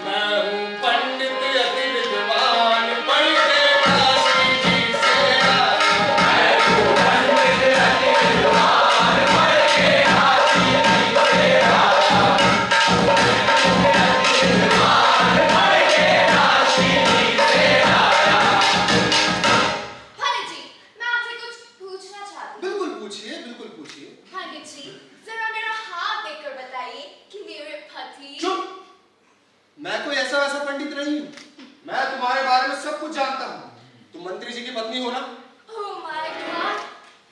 मैं हूँ पंडित अति विद्वान, पढ़ के काशी जी से आया। मैं हूँ पंडित अति विद्वान, पढ़ के काशी जी से आया। बिल्कुल पूछिए, बिल्कुल पूछिए। पंडित जी, जरा मेरा हाथ देखकर बताइए कि मेरे पति। चुप! मैं कोई ऐसा वैसा पंडित नहीं हूँ। मैं तुम्हारे बारे में सब कुछ जानता हूँ। तुम मंत्री जी की पत्नी हो ना? Oh my God!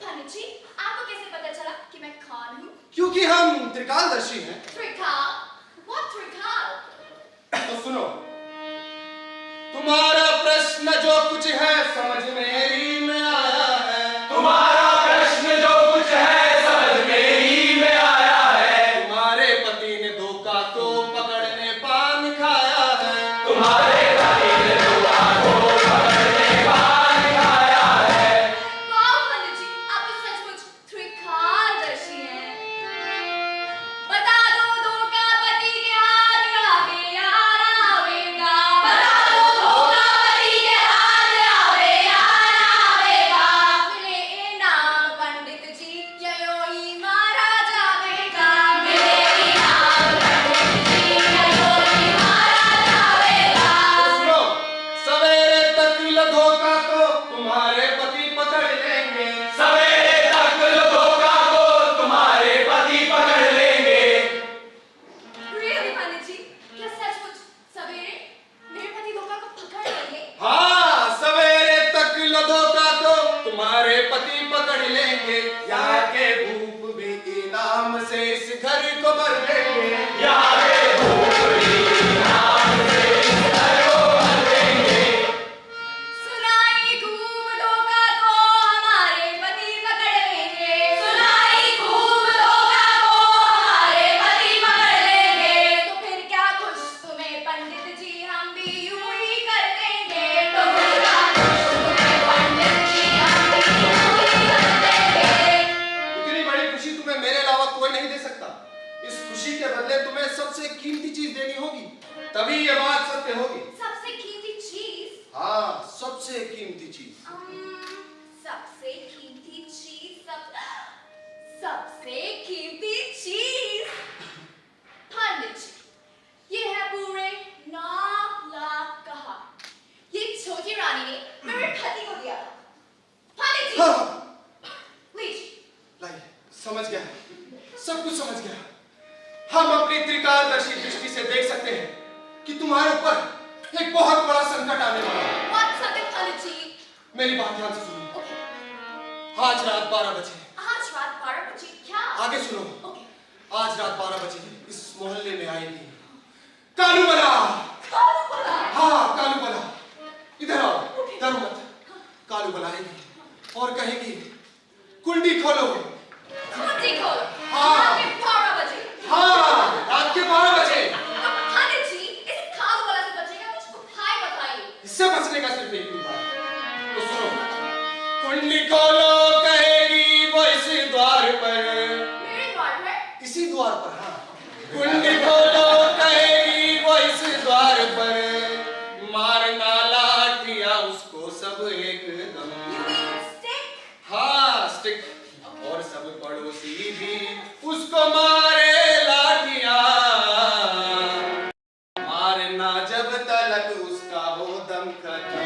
पंडित जी, आपको कैसे पता चला कि मैं कौन हूँ? क्योंकि हम त्रिकालदर्शी हैं। त्रिकाल? What त्रिकाल? तो सुनो, तुम्हारा प्रश्न जो कुछ है समझ मेरी में आया है। तुम्हारा प्रश्न जो कुछ है समझ मेरी में आया है। तुम्हारे पति ने धोखा तो पकड़ने पान खाया है। तुम्हारे पति ने धोखा तो पकड़ने पान खाया है। वाह पंडित जी, आप तो सचमुच त्रिकालदर्शी हैं। बता दो धोखा पति के हाथ आवे यार आवेगा। बता दो धोखा पति के हाथ आवे यार आवेगा। मिले इनाम पंडित जी, यो ही मारा जावेगा। मिले इनाम पंडित जी, यो ही मारा जावेगा। सुनो, सवेरे तक धोखा तो तुम्हारे पति पकड़ लेंगे। सवेरे तक धोखा को तुम्हारे पति पकड़ लेंगे। Really पंडित जी, क्या सचमुच सवेरे मेरे पति धोखा को पकड़ लेंगे? हाँ, सवेरे तक धोखा तो तुम्हारे पति पकड़ लेंगे। यहाँ के भूप भी इनाम से इस घर को भर देंगे। यहाँ के भूख भी नाम से घर को भर देंगे। सुनाई खूब धोखा को हमारे पति पकड़ लेंगे। सुनाई खूब धोखा को हमारे पति पकड़ लेंगे। तो फिर क्या खुश तुम्हें पंडित जी, हम भी यूं ही कर देंगे। तो फिर क्या खुश तुम्हें पंडित जी, हम भी यूं ही कर देंगे। इतनी बड़ी खुशी तुम्हें मेरे अलावा कोई नहीं दे सकता। इस खुशी के बदले तुम्हें सबसे कीमती चीज देनी होगी, तभी ये बात सत्य होगी। सबसे कीमती चीज? हाँ, सबसे कीमती चीज। सबसे कीमती चीज, सबसे कीमती चीज। पंडित जी, ये है पूरे 9 लाख का हार। ये छोटी रानी ने मेरे पति को दिया था। पंडित जी, हाँ, लीजिए। लाइए, समझ गया, सब कुछ समझ गया। हम अपनी त्रिकालदर्शी दृष्टि से देख सकते हैं कि तुम्हारे ऊपर एक बहुत बड़ा संकट आने वाला है। What संकट पंडित जी? मेरी बात ध्यान से सुनो। ओके, आज रात 12 बजे। आज रात 12 बजे क्या? आगे सुनो। ओके। आज रात 12 बजे इस मोहल्ले में आएगी कालूबला। कालूबला? हाँ, कालूबला। इधर आओ, डरो मत। कालूबला आएगी और कहेगी, कुंडी खोलो। कुंडी खोलो। हाँ। रात के 12 बजे। हाँ, रात के 12 बजे। पंडित जी, इस कालूबला से बचने का कुछ उपाय बताइए। इससे बचने का सिर्फ एक ही उपाय है। तो सुनो, कुंडी खोलो कहेगी वो इसी द्वार पर। मेरे द्वार पर? इसी द्वार पर, हाँ। कुंडी खोलो कहेगी वो इस द्वार पर। मारना लाठियां उसको सब एकदम। You mean stick? हाँ, स्टिक। और सब पड़ोसी भी उसको मारे लाठियां। मारना जब तलक उसका वो दम खत्म।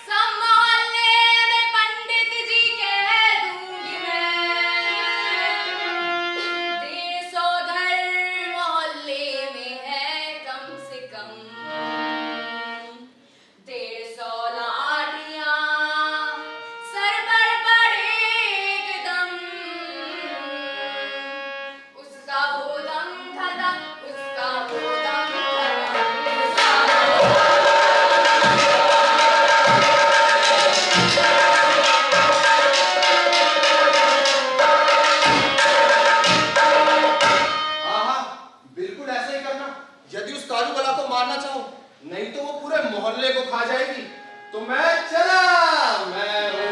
सब मोहल्ले में पंडित जी कह दूंगी मैं। 150 घर मोहल्ले में है कम से कम। 150 लाठियां सर मोहल्ले को खा जाएगी तो मैं चला, मैं